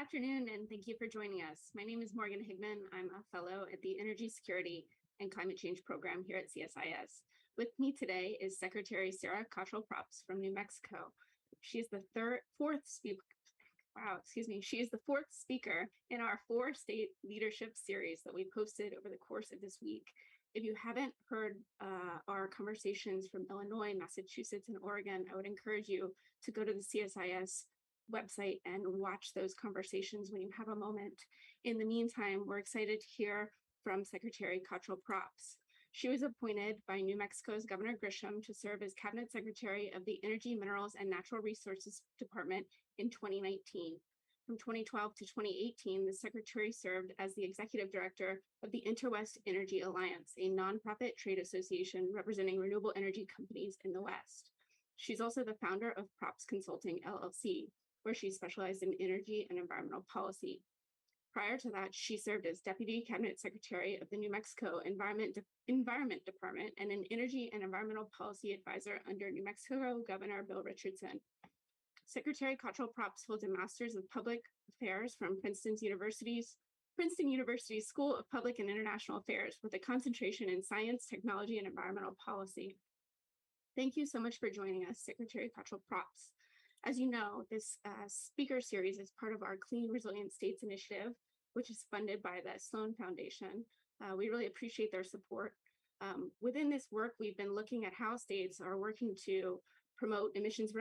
afternoon, and thank you for joining us. My name is Morgan Higman. I'm a fellow at the Energy Security and Climate Change Program here at CSIS. With me today is Secretary Sarah Cottrell Propst from New Mexico. She is the fourth speaker in our 4-state leadership series that we posted over the course of this week. If you haven't heard our conversations from Illinois, Massachusetts, and Oregon, I would encourage you to go to the CSIS website and watch those conversations when you have a moment. In the meantime, we're excited to hear from Secretary Cottrell Propst. She was appointed by New Mexico's Governor Grisham to serve as Cabinet Secretary of the Energy, Minerals, and Natural Resources Department in 2019. From 2012 to 2018, the Secretary served as the Executive Director of the Interwest Energy Alliance, a nonprofit trade association representing renewable energy companies in the West. She's also the founder of Propst Consulting, LLC, where she specialized in energy and environmental policy. Prior to that, she served as Deputy Cabinet Secretary of the New Mexico Environment Department and an energy and environmental policy advisor under New Mexico Governor Bill Richardson. Secretary Cottrell Propst holds a Master's of Public Affairs from Princeton University's School of Public and International Affairs with a concentration in science, technology, and environmental policy. Thank you so much for joining us, Secretary Cottrell Propst. As you know, this speaker series is part of our Clean Resilient States initiative, which is funded by the Sloan Foundation. We really appreciate their support. Within this work, we've been looking at how states are working to promote emissions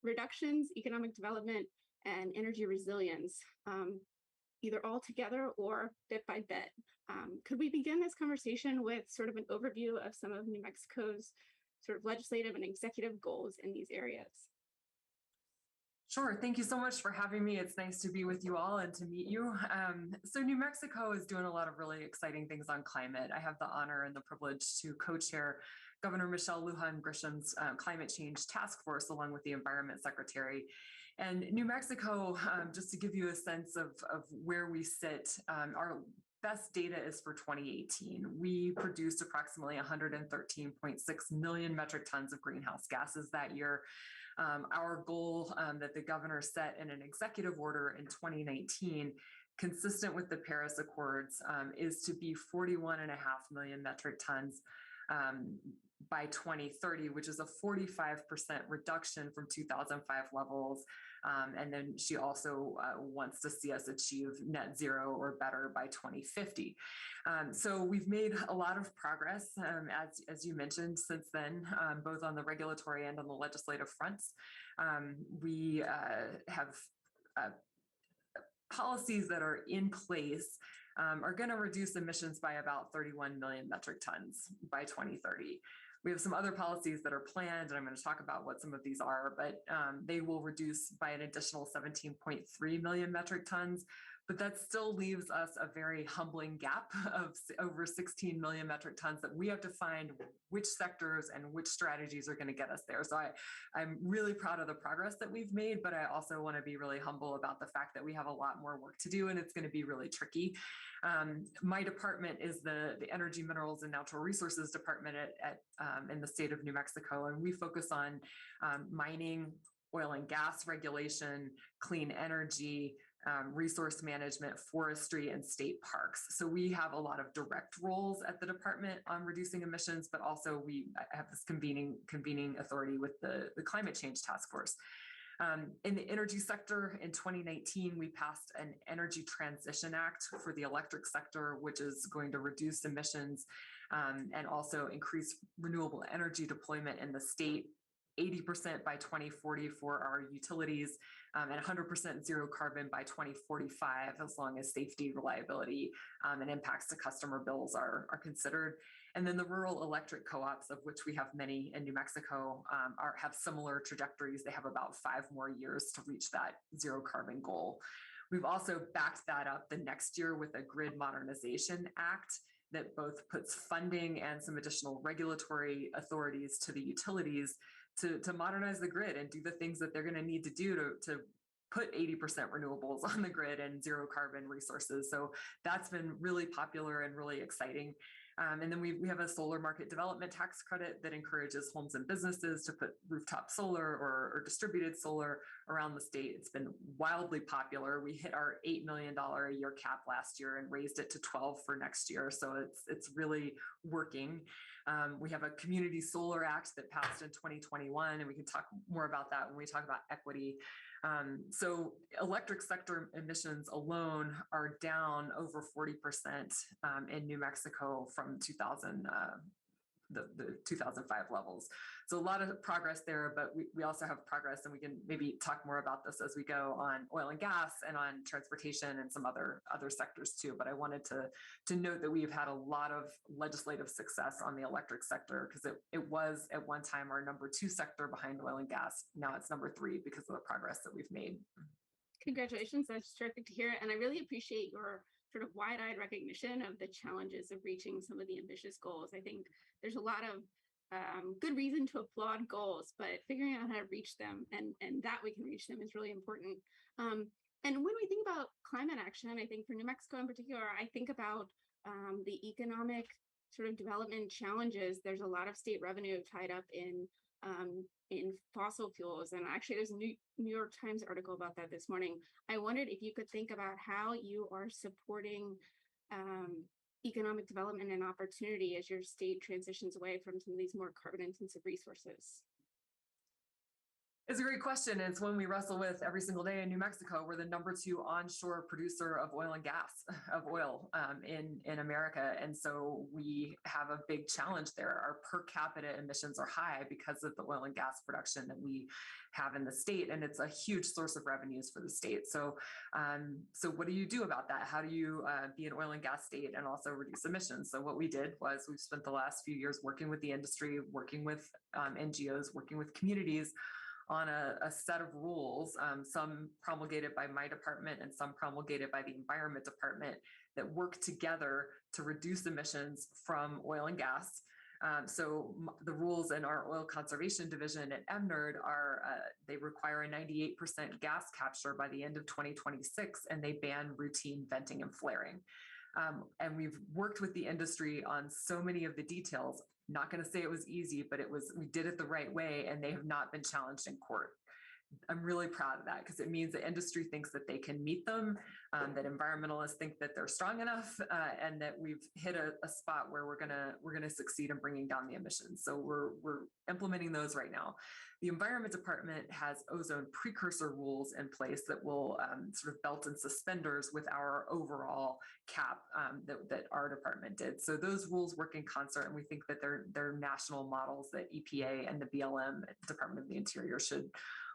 reductions, economic development, and energy resilience, either all together or bit by bit. Could we begin this conversation with sort of an overview of some of New Mexico's sort of legislative and executive goals in these areas? Sure. Thank you so much for having me. It's nice to be with you all and to meet you. So New Mexico is doing a lot of really exciting things on climate. I have the honor and the privilege to co-chair Governor Michelle Lujan Grisham's Climate Change Task Force along with the Environment Secretary. And New Mexico, just to give you a sense of where we sit, our best data is for 2018. We produced approximately 113.6 million metric tons of greenhouse gases that year. Our goal that the governor set in an executive order in 2019, consistent with the Paris Accords, is to be 41.5 million metric tons by 2030, which is a 45% reduction from 2005 levels. And then she also wants to see us achieve net zero or better by 2050. So we've made a lot of progress, as you mentioned, since then, both on the regulatory and on the legislative fronts. We have policies that are in place are going to reduce emissions by about 31 million metric tons by 2030. We have some other policies that are planned, and I'm going to talk about what some of these are, but they will reduce by an additional 17.3 million metric tons. But that still leaves us a very humbling gap of over 16 million metric tons that we have to find which sectors and which strategies are going to get us there. So I'm really proud of the progress that we've made, but I also want to be really humble about the fact that we have a lot more work to do, and it's going to be really tricky. My department is the Energy, Minerals, and Natural Resources Department in the state of New Mexico, and we focus on mining, oil and gas regulation, clean energy, resource management, forestry, and state parks. So we have a lot of direct roles at the department on reducing emissions, but also we have this convening authority with the Climate Change Task Force. In the energy sector, in 2019, we passed an Energy Transition Act for the electric sector, which is going to reduce emissions and also increase renewable energy deployment in the state. 80% by 2040 for our utilities, and 100% zero carbon by 2045, as long as safety, reliability, and impacts to customer bills are considered. And then the rural electric co-ops, of which we have many in New Mexico, have similar trajectories. They have about 5 more years to reach that zero carbon goal. We've also backed that up the next year with a Grid Modernization Act that both puts funding and some additional regulatory authorities to the utilities to modernize the grid and do the things that they're going to need to do to put 80% renewables on the grid and zero carbon resources. So that's been really popular and really exciting. And then we have a solar market development tax credit that encourages homes and businesses to put rooftop solar or distributed solar around the state. It's been wildly popular. We hit our $8 million a year cap last year and raised it to 12 for next year. So it's really working. We have a Community Solar Act that passed in 2021, and we can talk more about that when we talk about equity. So electric sector emissions alone are down over 40% in New Mexico from the 2005 levels. So a lot of progress there, but we also have progress, and we can maybe talk more about this as we go on oil and gas and on transportation and some other sectors too. But I wanted to note that we've had a lot of legislative success on the electric sector, because it was at one time our number 2 sector behind oil and gas. Now it's number 3 because of the progress that we've made. Congratulations, that's terrific to hear. And I really appreciate your sort of wide-eyed recognition of the challenges of reaching some of the ambitious goals. I think there's a lot of good reason to applaud goals, but figuring out how to reach them and that we can reach them is really important. And when we think about climate action, I think for New Mexico in particular, I think about the economic sort of development challenges. There's a lot of state revenue tied up in fossil fuels. And actually, there's a New York Times article about that this morning. I wondered if you could think about how you are supporting economic development and opportunity as your state transitions away from some of these more carbon-intensive resources. It's a great question. And it's one we wrestle with every single day in New Mexico. We're the number 2 onshore producer of oil and gas, in America. And so we have a big challenge there. Our per capita emissions are high because of the oil and gas production that we have in the state. And it's a huge source of revenues for the state. So what do you do about that? How do you be an oil and gas state and also reduce emissions? So what we did was we've spent the last few years working with the industry, working with NGOs, working with communities on a set of rules, some promulgated by my department and some promulgated by the Environment Department, that work together to reduce emissions from oil and gas. So the rules in our oil conservation division at EMNERD are, they require a 98% gas capture by the end of 2026, and they ban routine venting and flaring. And we've worked with the industry on so many of the details. Not going to say it was easy, but we did it the right way, and they have not been challenged in court. I'm really proud of that, because it means the industry thinks that they can meet them, that environmentalists think that they're strong enough, and that we've hit a spot where we're gonna succeed in bringing down the emissions. So we're implementing those right now. The Environment Department has ozone precursor rules in place that will sort of belt and suspenders with our overall cap that our department did. So those rules work in concert, and we think that they're national models that EPA and the BLM, Department of the Interior, should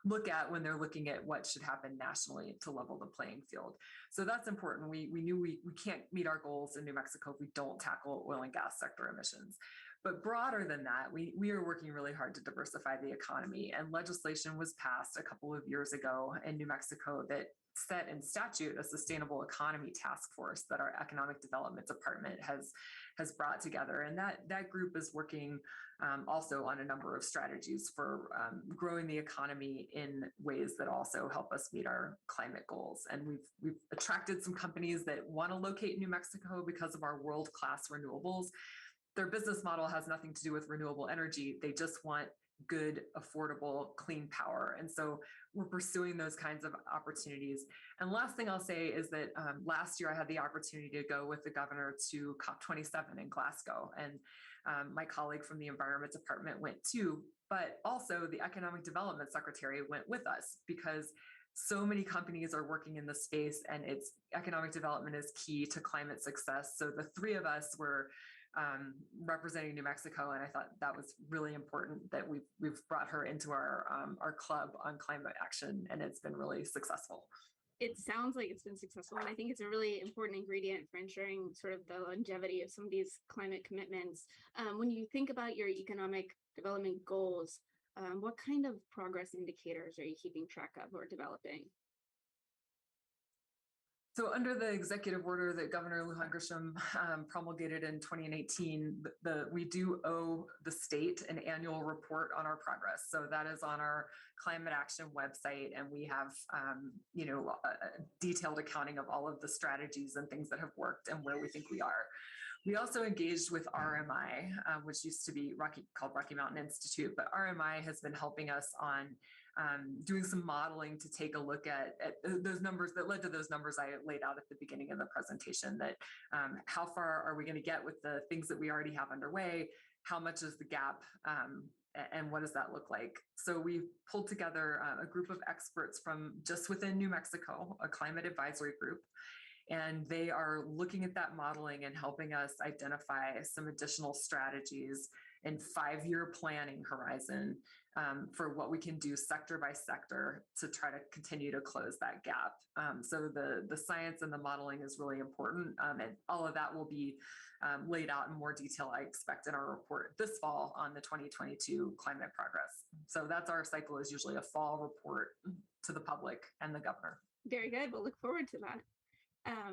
look at when they're looking at what should happen nationally to level the playing field. So that's important. We knew we can't meet our goals in New Mexico if we don't tackle oil and gas sector emissions. But broader than that, we are working really hard to diversify the economy, and legislation was passed a couple of years ago in New Mexico that set in statute a sustainable economy task force that our economic development department has brought together. And that group is working also on a number of strategies for growing the economy in ways that also help us meet our climate goals. And we've attracted some companies that want to locate in New Mexico because of our world-class renewables. Their business model has nothing to do with renewable energy. They just want good, affordable, clean power. And so we're pursuing those kinds of opportunities. And last thing I'll say is that last year I had the opportunity to go with the governor to COP27 in Glasgow. And my colleague from the Environment Department went too, but also the Economic Development Secretary went with us, because so many companies are working in the space, and economic development is key to climate success. So the 3 of us were representing New Mexico, and I thought that was really important that we've brought her into our club on climate action, and it's been really successful. It sounds like it's been successful, and I think it's a really important ingredient for ensuring sort of the longevity of some of these climate commitments. When you think about your economic development goals, what kind of progress indicators are you keeping track of or developing? So under the executive order that Governor Lujan Grisham promulgated in 2018, we do owe the state an annual report on our progress. So that is on our climate action website, and we have a detailed accounting of all of the strategies and things that have worked and where we think we are. We also engaged with RMI, which used to be called Rocky Mountain Institute, but RMI has been helping us on doing some modeling to take a look at those numbers that led to those numbers I laid out at the beginning of the presentation, that how far are we going to get with the things that we already have underway? How much is the gap? And what does that look like? So we pulled together a group of experts from just within New Mexico, a climate advisory group, and they are looking at that modeling and helping us identify some additional strategies and 5-year planning horizon for what we can do sector by sector to try to continue to close that gap. So the science and the modeling is really important, and all of that will be laid out in more detail, I expect, in our report this fall on the 2022 climate progress. So that's our cycle, is usually a fall report to the public and the governor. Very good. We'll look forward to that.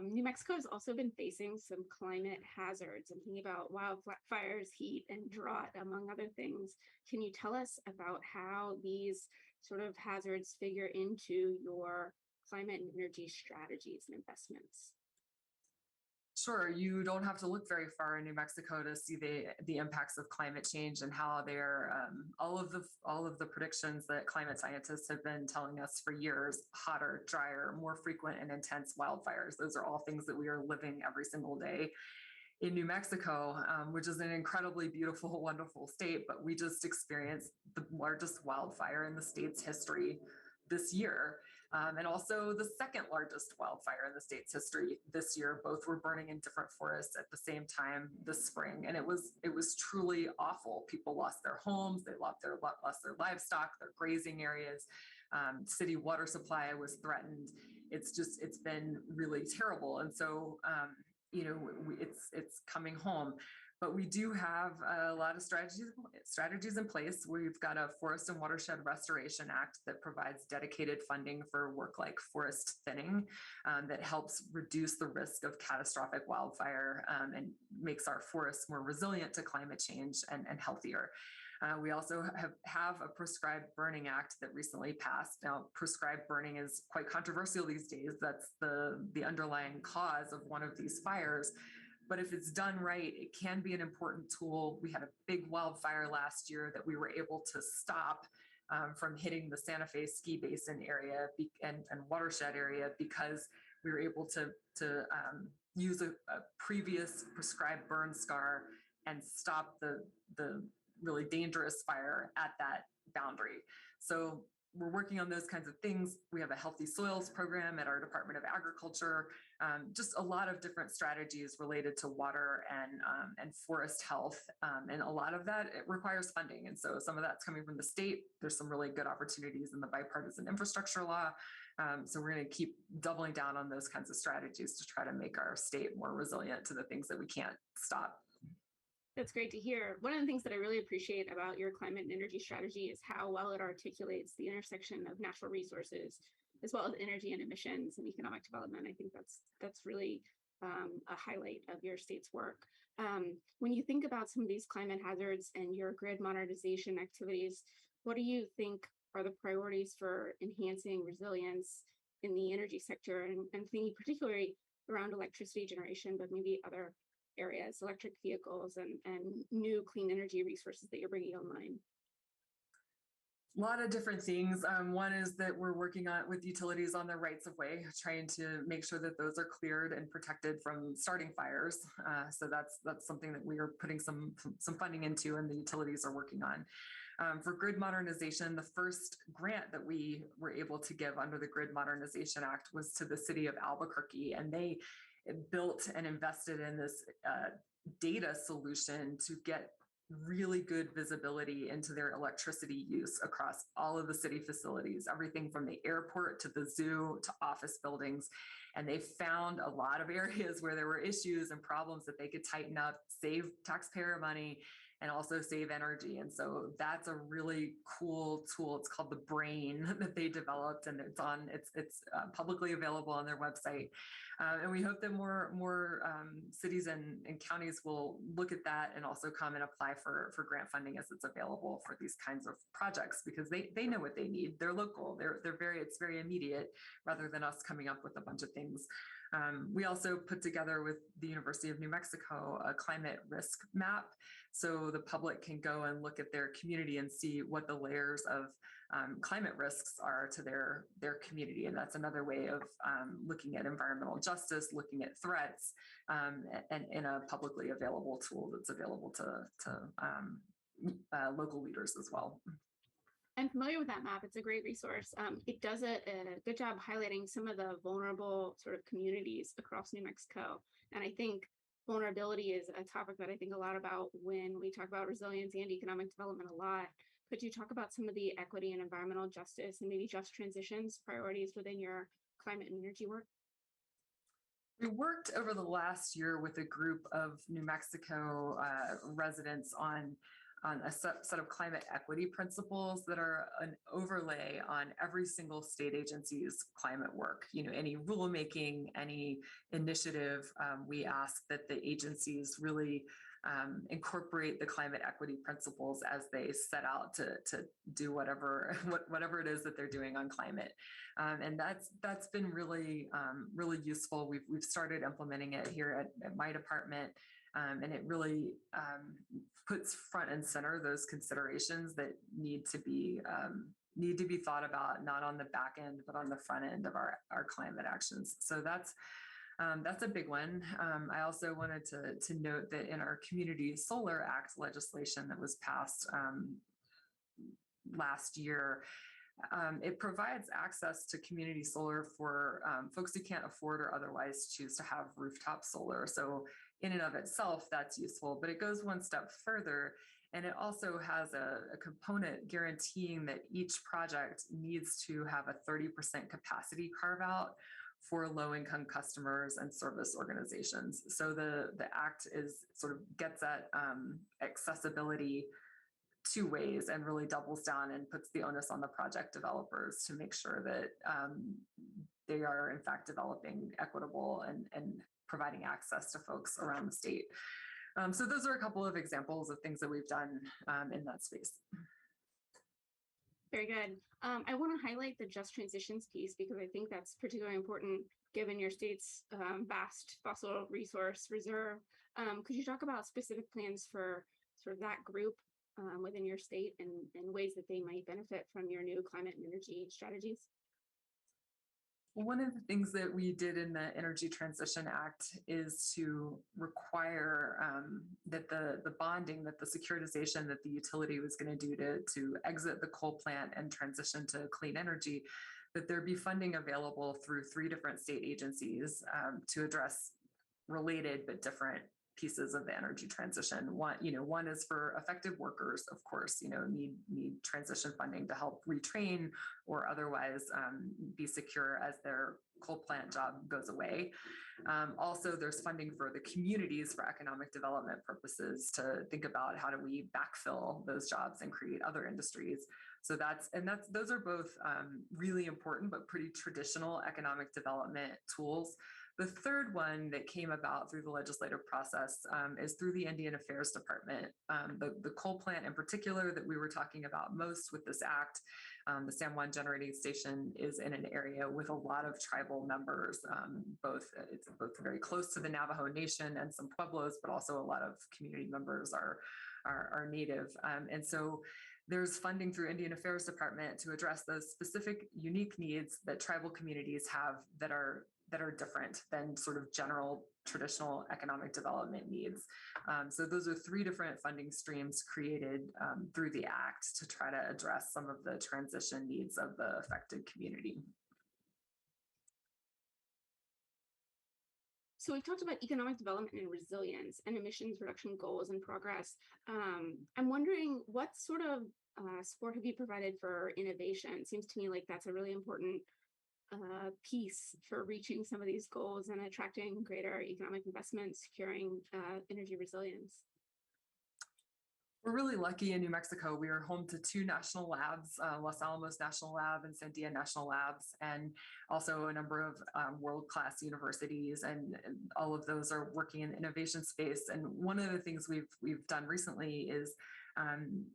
New Mexico has also been facing some climate hazards. I'm thinking about wildfires, heat, and drought, among other things. Can you tell us about how these sort of hazards figure into your climate and energy strategies and investments? Sure, you don't have to look very far in New Mexico to see the impacts of climate change and how they're all of the predictions that climate scientists have been telling us for years: hotter, drier, more frequent and intense wildfires. Those are all things that we are living every single day in New Mexico, which is an incredibly beautiful, wonderful state. But we just experienced the largest wildfire in the state's history this year. And also the second largest wildfire in the state's history this year. Both were burning in different forests at the same time this spring, and it was truly awful. People lost their homes, they lost their livestock, their grazing areas. City water supply was threatened. It's been really terrible, and so it's coming home. But we do have a lot of strategies in place. We've got a Forest and Watershed Restoration Act that provides dedicated funding for work like forest thinning that helps reduce the risk of catastrophic wildfire and makes our forests more resilient to climate change and healthier. We also have a Prescribed Burning Act that recently passed. Now, prescribed burning is quite controversial these days. That's the underlying cause of one of these fires. But if it's done right, it can be an important tool. We had a big wildfire last year that we were able to stop from hitting the Santa Fe ski basin area and watershed area, because we were able to use a previous prescribed burn scar and stop the really dangerous fire at that boundary. So we're working on those kinds of things. We have a healthy soils program at our Department of Agriculture. Just a lot of different strategies related to water and forest health. And a lot of that, it requires funding. And so some of that's coming from the state. There's some really good opportunities in the bipartisan infrastructure law. So we're going to keep doubling down on those kinds of strategies to try to make our state more resilient to the things that we can't stop. That's great to hear. One of the things that I really appreciate about your climate and energy strategy is how well it articulates the intersection of natural resources, as well as energy and emissions and economic development. I think that's really a highlight of your state's work. When you think about some of these climate hazards and your grid modernization activities, what do you think are the priorities for enhancing resilience in the energy sector, and thinking particularly around electricity generation, but maybe other areas, electric vehicles and new clean energy resources that you're bringing online? A lot of different things. One is that we're working on with utilities on their rights of way, trying to make sure that those are cleared and protected from starting fires. So that's something that we are putting some funding into, and the utilities are working on. For grid modernization, the first grant that we were able to give under the Grid Modernization Act was to the city of Albuquerque, and they built and invested in this data solution to get really good visibility into their electricity use across all of the city facilities, everything from the airport to the zoo to office buildings. And they found a lot of areas where there were issues and problems that they could tighten up, save taxpayer money, and also save energy. And so that's a really cool tool. It's called the Brain that they developed, and it's publicly available on their website. And we hope that more cities and counties will look at that and also come and apply for grant funding as it's available for these kinds of projects, because they know what they need. They're local. It's very immediate, rather than us coming up with a bunch of things. We also put together with the University of New Mexico a climate risk map, so the public can go and look at their community and see what the layers of climate risks are to their community. And that's another way of looking at environmental justice, looking at threats, and in a publicly available tool that's available to local leaders as well. I'm familiar with that map. It's a great resource. It does a good job highlighting some of the vulnerable sort of communities across New Mexico. And I think vulnerability is a topic that I think a lot about when we talk about resilience and economic development a lot. Could you talk about some of the equity and environmental justice and maybe just transitions priorities within your climate and energy work? We worked over the last year with a group of New Mexico residents on a set of climate equity principles that are an overlay on every single state agency's climate work. You know, any rulemaking, any initiative, we ask that the agencies really incorporate the climate equity principles as they set out to do whatever it is that they're doing on climate, and that's been really useful. We've started implementing it here at my department. And it really puts front and center those considerations that need to be thought about, not on the back end, but on the front end of our climate actions. So that's a big one. I also wanted to note that in our Community Solar Act legislation that was passed last year, it provides access to community solar for folks who can't afford or otherwise choose to have rooftop solar. So in and of itself, that's useful, but it goes one step further. And it also has a component guaranteeing that each project needs to have a 30% capacity carve out for low-income customers and service organizations. So the act is sort of gets at accessibility two ways and really doubles down and puts the onus on the project developers to make sure that they are in fact developing equitable and providing access to folks around the state. So those are a couple of examples of things that we've done in that space. Very good. I want to highlight the just transitions piece because I think that's particularly important given your state's vast fossil resource reserve. Could you talk about specific plans for sort of that group within your state and ways that they might benefit from your new climate and energy strategies? One of the things that we did in the Energy Transition Act is to require that the bonding, that the securitization that the utility was going to do to exit the coal plant and transition to clean energy, that there be funding available through 3 different state agencies to address related but different pieces of the energy transition. One is for affected workers, of course, need transition funding to help retrain or otherwise be secure as their coal plant job goes away. Also, there's funding for the communities for economic development purposes to think about how do we backfill those jobs and create other industries. So those are both really important but pretty traditional economic development tools. The third one that came about through the legislative process is through the Indian Affairs Department. The coal plant in particular that we were talking about most with this act, the San Juan Generating Station, is in an area with a lot of tribal members. It's both very close to the Navajo Nation and some Pueblos, but also a lot of community members are Native. And so there's funding through Indian Affairs Department to address those specific unique needs that tribal communities have that are different than sort of general traditional economic development needs. So those are 3 different funding streams created through the act to try to address some of the transition needs of the affected community. So we've talked about economic development and resilience and emissions reduction goals and progress. I'm wondering what sort of support have you provided for innovation? It seems to me like that's a really important piece for reaching some of these goals and attracting greater economic investment, securing energy resilience. We're really lucky in New Mexico. We are home to 2 national labs, Los Alamos National Lab and Sandia National Labs, and also a number of world-class universities, and all of those are working in the innovation space. And one of the things we've done recently is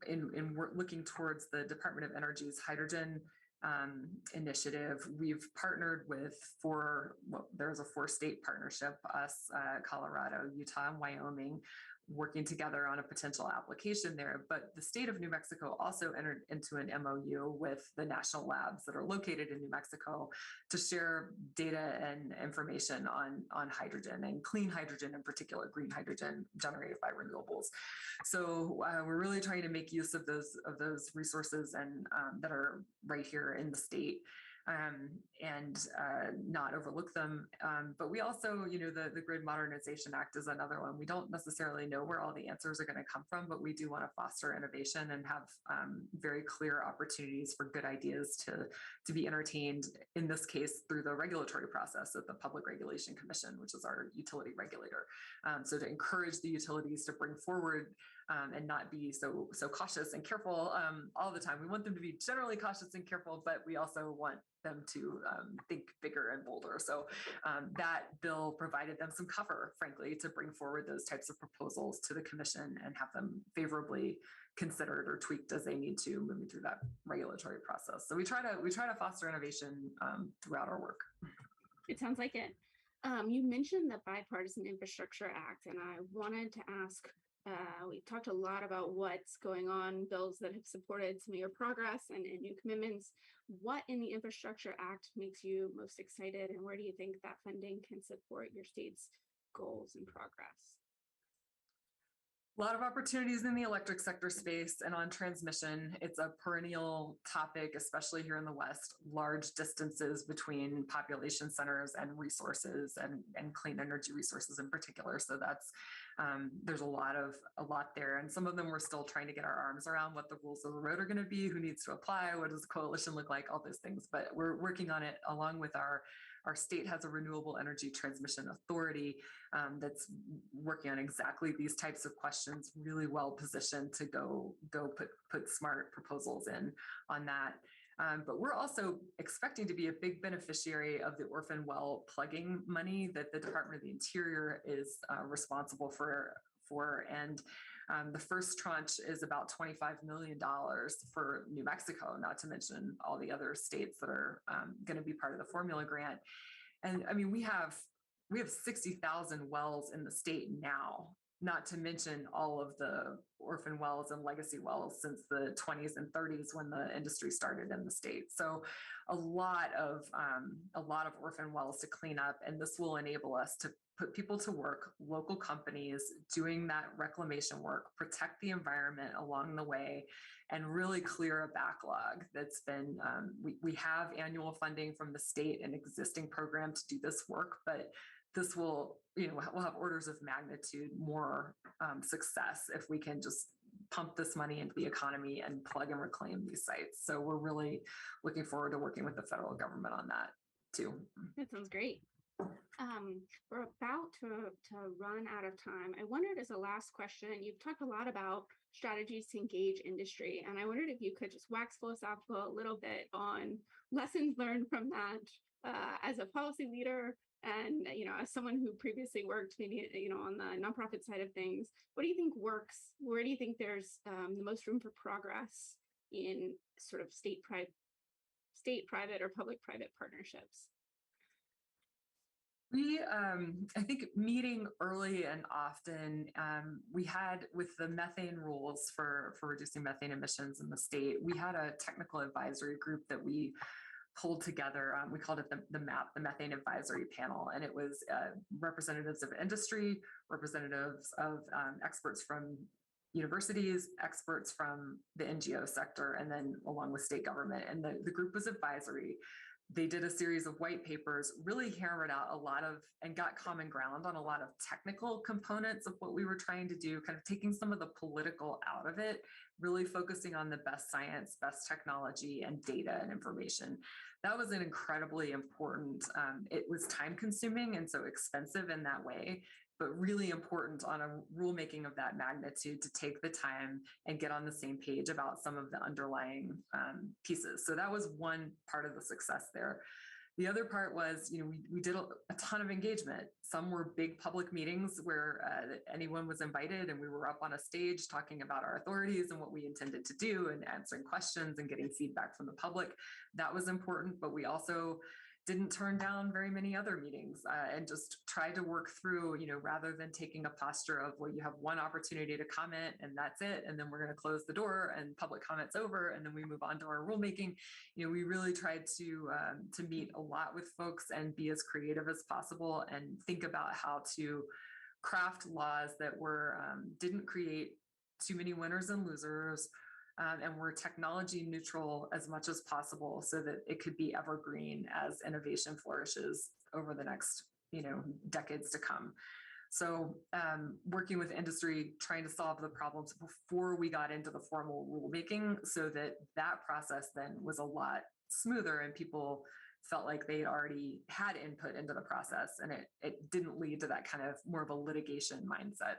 in looking towards the Department of Energy's hydrogen initiative. We've partnered with there's a 4-state partnership, us, Colorado, Utah, and Wyoming, working together on a potential application there. But the state of New Mexico also entered into an MOU with the national labs that are located in New Mexico to share data and information on hydrogen, and clean hydrogen in particular, green hydrogen generated by renewables. So we're really trying to make use of those resources and that are right here in the state, and not overlook them. But we also, the Grid Modernization Act is another one. We don't necessarily know where all the answers are going to come from, but we do want to foster innovation and have very clear opportunities for good ideas to be entertained, in this case, through the regulatory process of the Public Regulation Commission, which is our utility regulator. So to encourage the utilities to bring forward and not be so cautious and careful all the time. We want them to be generally cautious and careful, but we also want them to think bigger and bolder. So that bill provided them some cover, frankly, to bring forward those types of proposals to the commission and have them favorably considered or tweaked as they need to moving through that regulatory process. So we try to foster innovation throughout our work. It sounds like it. You mentioned the Bipartisan Infrastructure Act, and I wanted to ask, we talked a lot about what's going on, bills that have supported some of your progress and new commitments. What in the Infrastructure Act makes you most excited, and where do you think that funding can support your state's goals and progress? A lot of opportunities in the electric sector space and on transmission. It's a perennial topic, especially here in the West, large distances between population centers and resources and clean energy resources in particular. So that's, there's a lot there. And some of them we're still trying to get our arms around what the rules of the road are going to be, who needs to apply, what does the coalition look like, all those things. But we're working on it along with our state has a renewable energy transmission authority that's working on exactly these types of questions, really well positioned to go put smart proposals in on that. But we're also expecting to be a big beneficiary of the orphan well plugging money that the Department of the Interior is responsible for. And the first tranche is about $25 million for New Mexico, not to mention all the other states that are going to be part of the formula grant. And I mean, we have 60,000 wells in the state now, not to mention all of the orphan wells and legacy wells since the 20s and 30s when the industry started in the state. So a lot of orphan wells to clean up, and this will enable us to put people to work, local companies doing that reclamation work, protect the environment along the way, and really clear a backlog that's been, we have annual funding from the state and existing program to do this work, but this will, we'll have orders of magnitude more success if we can just pump this money into the economy and plug and reclaim these sites. So we're really looking forward to working with the federal government on that too. That sounds great. We're about to run out of time. I wondered, as a last question, you've talked a lot about strategies to engage industry, and I wondered if you could just wax philosophical a little bit on lessons learned from that as a policy leader, and as someone who previously worked maybe on the nonprofit side of things. What do you think works? Where do you think there's the most room for progress in sort of state-private or public-private partnerships? We, I think, meeting early and often, we had, with the methane rules for reducing methane emissions in the state, we had a technical advisory group that we pulled together. We called it the MAP, the Methane Advisory Panel, and it was representatives of industry, representatives of experts from universities, experts from the NGO sector, and then along with state government. And the group was advisory. They did a series of white papers, really hammered out a lot of, and got common ground on a lot of technical components of what we were trying to do, kind of taking some of the political out of it, really focusing on the best science, best technology, and data and information. That was an incredibly important, it was time consuming and so expensive in that way, but really important on a rulemaking of that magnitude to take the time and get on the same page about some of the underlying pieces. So that was one part of the success there. The other part was, we did a ton of engagement. Some were big public meetings where anyone was invited, and we were up on a stage talking about our authorities and what we intended to do and answering questions and getting feedback from the public. That was important, but we also didn't turn down very many other meetings and just tried to work through, rather than taking a posture of, well, you have one opportunity to comment and that's it, and then we're going to close the door and public comment's over, and then we move on to our rulemaking. We really tried to meet a lot with folks and be as creative as possible and think about how to craft laws that didn't create too many winners and losers, and were technology neutral as much as possible so that it could be evergreen as innovation flourishes over the next, decades to come. So working with industry, trying to solve the problems before we got into the formal rulemaking so that process then was a lot smoother and people felt like they already had input into the process, and it didn't lead to that kind of more of a litigation mindset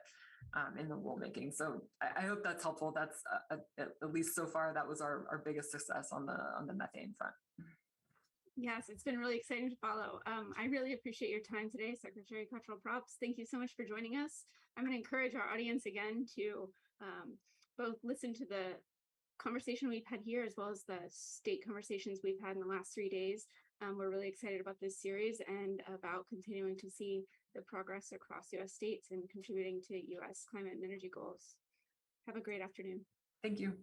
in the rulemaking. So I hope that's helpful. That's at least so far, that was our biggest success on the methane front. Yes, it's been really exciting to follow. I really appreciate your time today, Secretary Cottrell Propst. Thank you so much for joining us. I'm going to encourage our audience again to both listen to the conversation we've had here as well as the state conversations we've had in the last 3 days. We're really excited about this series and about continuing to see the progress across U.S. states and contributing to U.S. climate and energy goals. Have a great afternoon. Thank you.